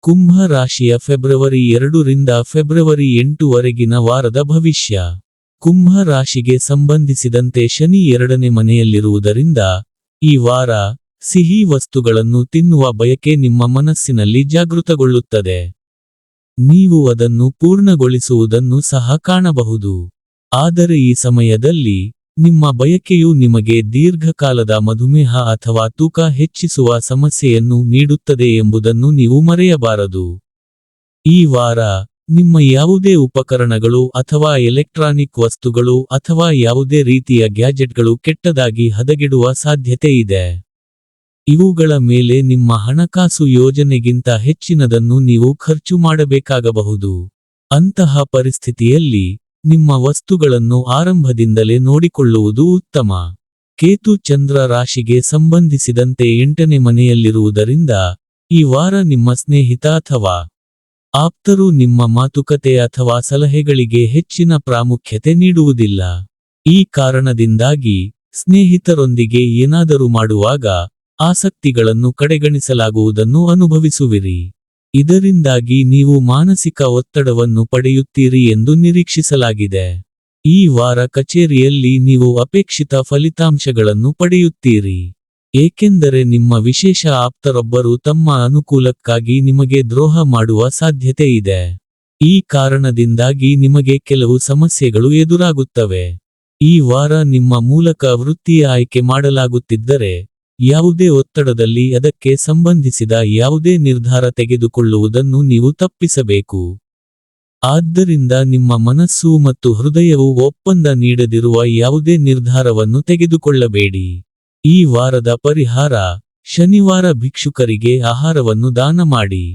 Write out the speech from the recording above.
ಕುಂಭ ರಾಶಿಯ ಫೆಬ್ರವರಿ 2 ರಿಂದ ಫೆಬ್ರವರಿ 8 ವರೆಗಿನ ವಾರದ ಭವಿಷ್ಯ. ಕುಂಭ ರಾಶಿಗೆ ಸಂಬಂಧಿಸಿದಂತೆ ಶನಿ 2ನೇ ಮನೆಯಲ್ಲಿರುವುದರಿಂದ ಈ ವಾರ ಸಿಹಿ ವಸ್ತುಗಳನ್ನು ತಿನ್ನುವ ಬಯಕೆ ನಿಮ್ಮ ಮನಸ್ಸಿನಲ್ಲಿ ಜಾಗೃತಗೊಳ್ಳುತ್ತದೆ. ನೀವು ಅದನ್ನು ಪೂರ್ಣಗೊಳಿಸುವುದನ್ನು ಸಹ ಕಾಣಬಹುದು. ಆದರೆ ಈ ಸಮಯದಲ್ಲಿ ನಿಮ್ಮ ಬಯಕೆಯು ನಿಮಗೆ ದೀರ್ಘಕಾಲದ ಮಧುಮೇಹ ಅಥವಾ ತೂಕ ಹೆಚ್ಚಿಸುವ ಸಮಸ್ಯೆಯನ್ನು ನೀಡುತ್ತದೆ ಎಂಬುದನ್ನು ನೀವು ಮರೆಯಬಾರದು. ಈ ವಾರ ನಿಮ್ಮ ಯಾವುದೇ ಉಪಕರಣಗಳು ಅಥವಾ ಎಲೆಕ್ಟ್ರಾನಿಕ್ ವಸ್ತುಗಳು ಅಥವಾ ಯಾವುದೇ ರೀತಿಯ ಗ್ಯಾಜೆಟ್ಗಳು ಕೆಟ್ಟದಾಗಿ ಹದಗೆಡುವ ಸಾಧ್ಯತೆ ಇದೆ. ಇವುಗಳ ಮೇಲೆ ನಿಮ್ಮ ಹಣಕಾಸು ಯೋಜನೆಗಿಂತ ಹೆಚ್ಚಿನದನ್ನು ನೀವು ಖರ್ಚು ಮಾಡಬೇಕಾಗಬಹುದು. ಅಂತಹ ಪರಿಸ್ಥಿತಿಯಲ್ಲಿ ನಿಮ್ಮ ವಸ್ತುಗಳನ್ನು ಆರಂಭದಿಂದಲೇ ನೋಡಿಕೊಳ್ಳುವುದು ಉತ್ತಮ. ಕೇತು ಚಂದ್ರ ರಾಶಿಗೆ ಸಂಬಂಧಿಸಿದಂತೆ 8ನೇ ಮನೆಯಲ್ಲಿರುವುದರಿಂದ ಈ ವಾರ ನಿಮ್ಮ ಸ್ನೇಹಿತ ಅಥವಾ ಆಪ್ತರು ನಿಮ್ಮ ಮಾತುಕತೆ ಅಥವಾ ಸಲಹೆಗಳಿಗೆ ಹೆಚ್ಚಿನ ಪ್ರಾಮುಖ್ಯತೆ ನೀಡುವುದಿಲ್ಲ. ಈ ಕಾರಣದಿಂದಾಗಿ ಸ್ನೇಹಿತರೊಂದಿಗೆ ಏನಾದರೂ ಮಾಡುವಾಗ ಆಸಕ್ತಿಗಳನ್ನು ಕಡೆಗಣಿಸಲಾಗುವುದನ್ನು ಅನುಭವಿಸುವಿರಿ. ಇದರಿಂದಾಗಿ ನೀವು ಮಾನಸಿಕ ಒತ್ತಡವನ್ನು ಪಡೆಯುತ್ತೀರಿ ಎಂದು ನಿರೀಕ್ಷಿಸಲಾಗಿದೆ. ಈ ವಾರ ಕಚೇರಿಯಲ್ಲಿ ನೀವು ಅಪೇಕ್ಷಿತ ಫಲಿತಾಂಶಗಳನ್ನು ಪಡೆಯುತ್ತೀರಿ. ಏಕೆಂದರೆ ನಿಮ್ಮ ವಿಶೇಷ ಆಪ್ತರೊಬ್ಬರು ತಮ್ಮ ಅನುಕೂಲಕ್ಕಾಗಿ ನಿಮಗೆ ದ್ರೋಹ ಮಾಡುವ ಸಾಧ್ಯತೆ ಇದೆ. ಈ ಕಾರಣದಿಂದಾಗಿ ನಿಮಗೆ ಕೆಲವು ಸಮಸ್ಯೆಗಳು ಎದುರಾಗುತ್ತವೆ. ಈ ವಾರ ನಿಮ್ಮ ಮೂಲಕ ವೃತ್ತಿಯ ಆಯ್ಕೆ ಮಾಡಲಾಗುತ್ತಿದ್ದರೆ ಯಾವುದೇ ಒತ್ತಡದಲ್ಲಿ ಅದಕ್ಕೆ ಸಂಬಂಧಿಸಿದ ಯಾವುದೇ ನಿರ್ಧಾರ ತೆಗೆದುಕೊಳ್ಳುವುದನ್ನು ನೀವು ತಪ್ಪಿಸಬೇಕು. ಆದ್ದರಿಂದ ನಿಮ್ಮ ಮನಸ್ಸು ಮತ್ತು ಹೃದಯವು ಒಪ್ಪಂದ ನೀಡದಿರುವ ಯಾವುದೇ ನಿರ್ಧಾರವನ್ನು ತೆಗೆದುಕೊಳ್ಳಬೇಡಿ. ಈ ವಾರದ ಪರಿಹಾರ: ಶನಿವಾರ ಭಿಕ್ಷುಕರಿಗೆ ಆಹಾರವನ್ನು ದಾನ ಮಾಡಿ.